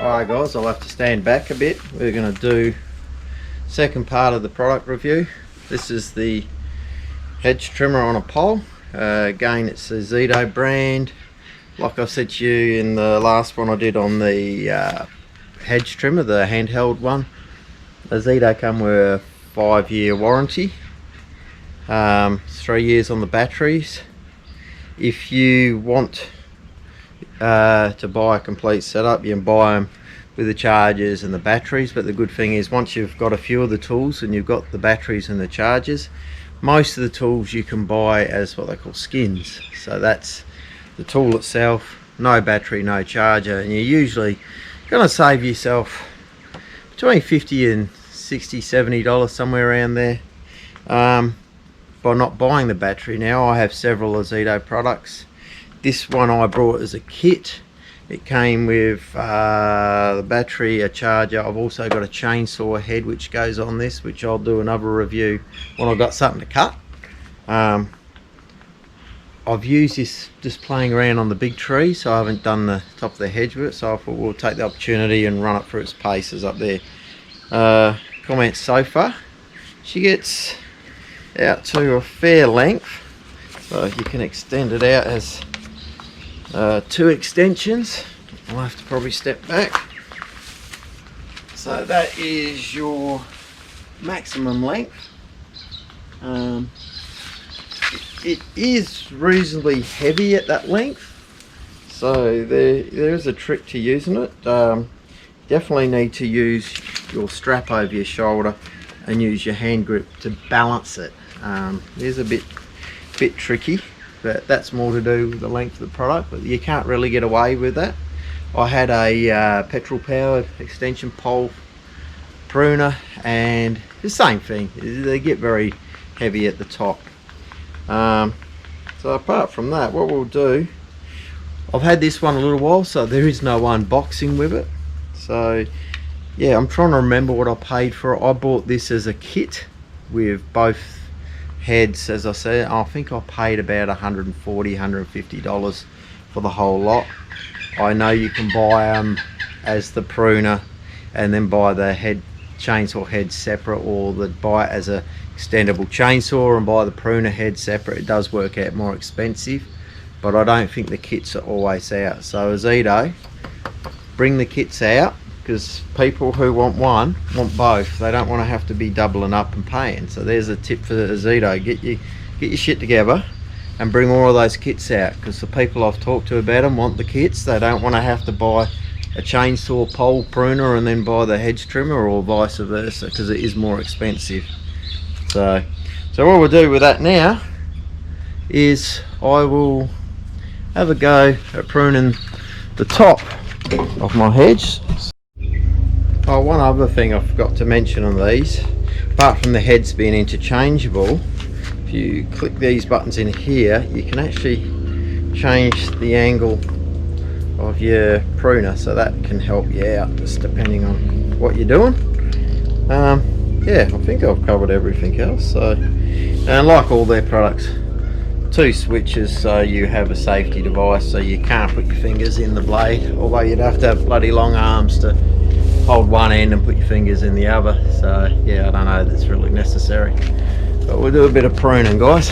Alright guys, I'll have to stand back a bit. We're going to do second part of the product review. This is the Hedge trimmer on a pole. Again, it's a Ozito brand. Like I said to you in the last one I did on the Hedge trimmer, the handheld one, Ozito come with a 5-year warranty, 3 years on the batteries. If you want to buy a complete setup, you can buy them with the chargers and the batteries, but the good thing is once you've got a few of the tools and you've got the batteries and the chargers, most of the tools you can buy as what they call skins. So that's the tool itself, no battery, no charger, and you're usually going to save yourself between $50 and $60-$70, somewhere around there, by not buying the battery. Now I have several Ozito products. This one I brought as a kit. It came with the battery, a charger. I've also got a chainsaw head which goes on this, which I'll do another review when I've got something to cut. I've used this just playing around on the big tree, so I haven't done the top of the hedge with it, so I thought we'll take the opportunity and run it through its paces up there. Comments so far, she gets out to a fair length, so you can extend it out as 2 extensions. I'll have to probably step back. So that is your maximum length. It is reasonably heavy at that length, so there's a trick to using it. Definitely need to use your strap over your shoulder and use your hand grip to balance it. It's a bit tricky, but that's more to do with the length of the product, but you can't really get away with that. I had a petrol powered extension pole pruner and the same thing, they get very heavy at the top. So apart from that, what we'll do, I've had this one a little while, so there is no unboxing with it. So yeah, I'm trying to remember what I paid for it. I bought this as a kit with both heads. As I said, I think I paid about $140, $150 for the whole lot. I know you can buy them as the pruner and then buy the chainsaw head separate, or buy it as a extendable chainsaw and buy the pruner head separate. It does work out more expensive, but I don't think the kits are always out. So Ozito, bring the kits out, because people who want one want both. They don't want to have to be doubling up and paying. So there's a tip for the Ozito: get your shit together and bring all of those kits out, because the people I've talked to about them want the kits. They don't want to have to buy a chainsaw pole pruner and then buy the hedge trimmer, or vice versa, because it is more expensive. So what we'll do with that now is I will have a go at pruning the top of my hedge. Oh, one other thing I forgot to mention on these, apart from the heads being interchangeable, if you click these buttons in here, you can actually change the angle of your pruner, so that can help you out just depending on what you're doing. Yeah, I think I've covered everything else. So, and like all their products, 2 switches, so you have a safety device, so you can't put your fingers in the blade, although you'd have to have bloody long arms to hold one end and put your fingers in the other. So yeah, I don't know if that's really necessary, but we'll do a bit of pruning, guys.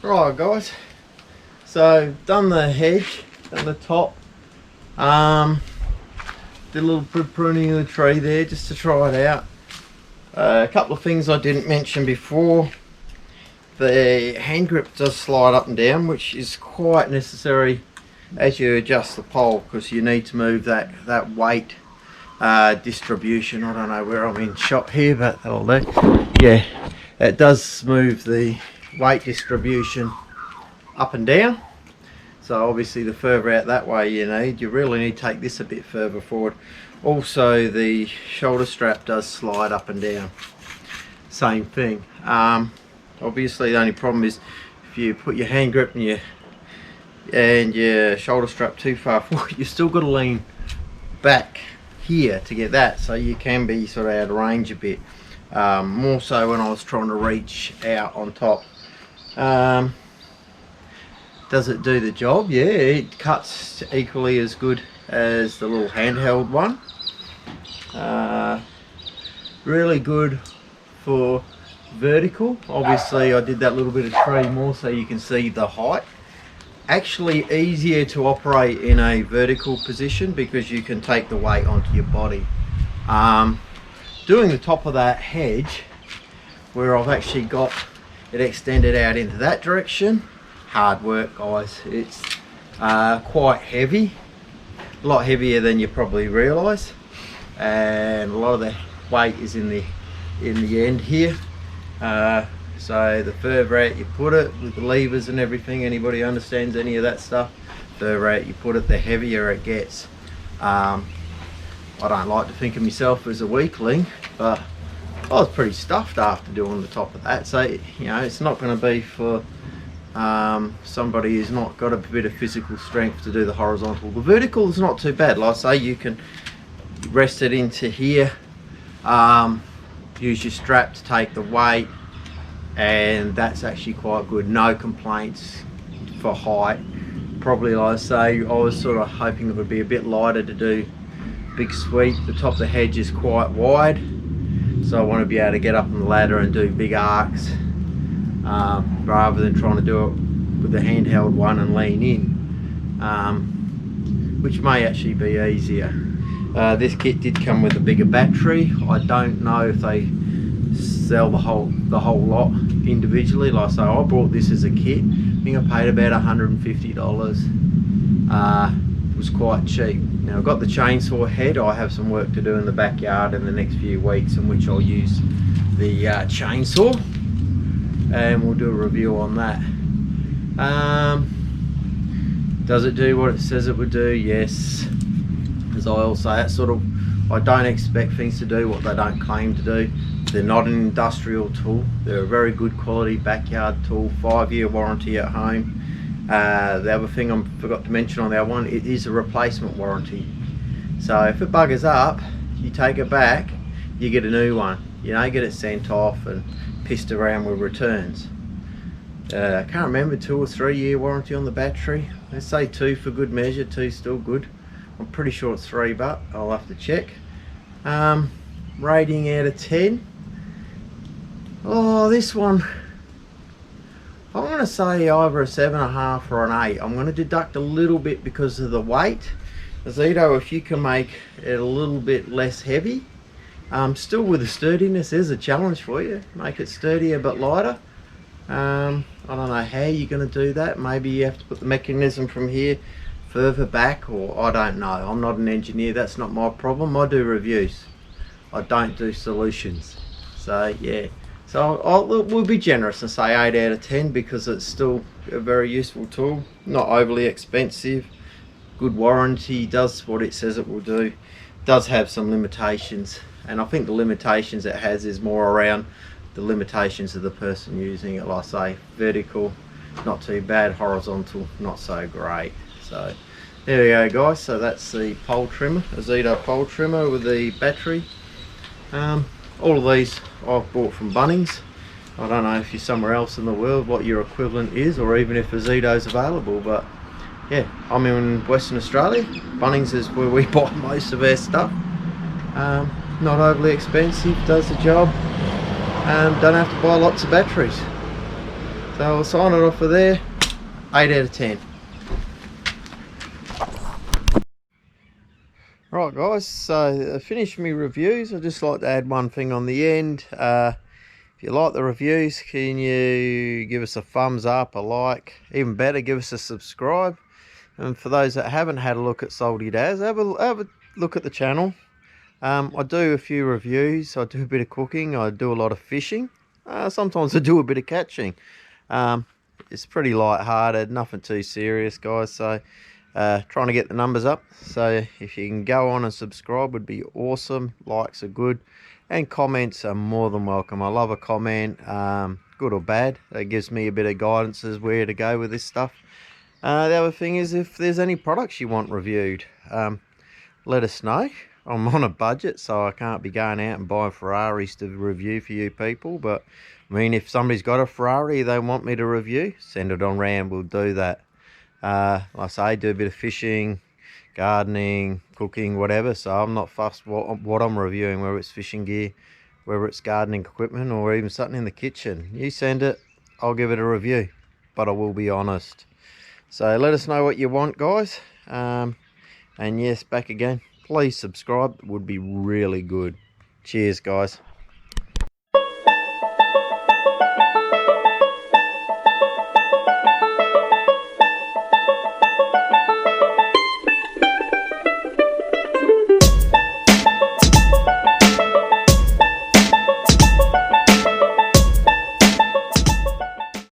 Right guys, so done the hedge, done the top, did a little pruning of the tree there just to try it out. A couple of things I didn't mention before. The hand grip does slide up and down, which is quite necessary as you adjust the pole, because you need to move that weight distribution. I don't know where I'm in shot here, but that'll do. Yeah, it does move the weight distribution up and down. So obviously the further out that way you really need to take this a bit further forward. Also the shoulder strap does slide up and down, same thing. Obviously the only problem is if you put your hand grip and your shoulder strap too far forward, you've still got to lean back here to get that, so you can be sort of out of range a bit. More so when I was trying to reach out on top. Does it do the job? Yeah, it cuts equally as good as the little handheld one. Really good for vertical. Obviously I did that little bit of tree more so you can see the height. Actually easier to operate in a vertical position because you can take the weight onto your body. Doing the top of that hedge, where I've actually got it extended out into that direction, hard work guys. It's quite heavy, a lot heavier than you probably realise, and a lot of the weight is in the end here. So the further out you put it with the levers and everything, anybody understands any of that stuff, the further out you put it the heavier it gets. I don't like to think of myself as a weakling, but I was pretty stuffed after doing the top of that, so it's not going to be for somebody who's not got a bit of physical strength to do the horizontal. The vertical is not too bad. Like I say, you can rest it into here, use your strap to take the weight, and that's actually quite good. No complaints for height. Probably, like I say, I was sort of hoping it would be a bit lighter to do big sweep. The top of the hedge is quite wide, so I want to be able to get up on the ladder and do big arcs, rather than trying to do it with the handheld one and lean in, which may actually be easier. This kit did come with a bigger battery. I don't know if they sell the whole lot individually. Like I say, I bought this as a kit. I think I paid about $150. It was quite cheap. Now I've got the chainsaw head. I have some work to do in the backyard in the next few weeks, in which I'll use the chainsaw, and we'll do a review on that. Does it do what it says it would do? Yes. As I always say, I don't expect things to do what they don't claim to do. They're not an industrial tool. They're a very good quality backyard tool, 5-year warranty at home. The other thing I forgot to mention on that one, it is a replacement warranty. So if it buggers up, you take it back, you get a new one. You don't get it sent off and pissed around with returns. I can't remember, 2 or 3 year warranty on the battery. Let's say 2 for good measure. 2's still good. I'm pretty sure it's 3, but I'll have to check. Rating out of 10. Oh, this one, I'm going to say either a 7.5 or an 8. I'm going to deduct a little bit because of the weight. Ozito, if you can make it a little bit less heavy, still with the sturdiness, there's a challenge for you. Make it sturdier but lighter. I don't know how you're going to do that. Maybe you have to put the mechanism from here further back, or I don't know. I'm not an engineer, that's not my problem. I do reviews, I don't do solutions. So yeah, so we'll be generous and say 8 out of 10 because it's still a very useful tool, not overly expensive, good warranty, does what it says it will do. Does have some limitations, and I think the limitations it has is more around the limitations of the person using it. Like I say, vertical not too bad, horizontal not so great. So there we go guys, so that's the pole trimmer, Ozito pole trimmer with the battery. All of these I've bought from Bunnings. I don't know if you're somewhere else in the world what your equivalent is, or even if Ozito's available, but yeah, I'm in Western Australia. Bunnings is where we buy most of our stuff. Not overly expensive, does the job. Don't have to buy lots of batteries. So I'll sign it off for there. 8 out of 10. Right guys, so I finished my reviews. I'd just like to add one thing on the end. If you like the reviews, can you give us a thumbs up, a like, even better, give us a subscribe. And for those that haven't had a look at Salty Daz, have a look at the channel. I do a few reviews, I do a bit of cooking, I do a lot of fishing. Sometimes I do a bit of catching. It's pretty light-hearted, nothing too serious guys, so trying to get the numbers up. So if you can go on and subscribe would be awesome. Likes are good, and comments are more than welcome. I love a comment, good or bad. It gives me a bit of guidance as where to go with this stuff. The other thing is, if there's any products you want reviewed, let us know. I'm on a budget, so I can't be going out and buying Ferraris to review for you people. But I mean, if somebody's got a Ferrari they want me to review, send it on round, we'll do that. Like I say, do a bit of fishing, gardening, cooking, whatever. So I'm not fussed what I'm reviewing, whether it's fishing gear, whether it's gardening equipment, or even something in the kitchen. You send it, I'll give it a review, but I will be honest. So let us know what you want guys. And yes, back again, please subscribe, it would be really good. Cheers guys.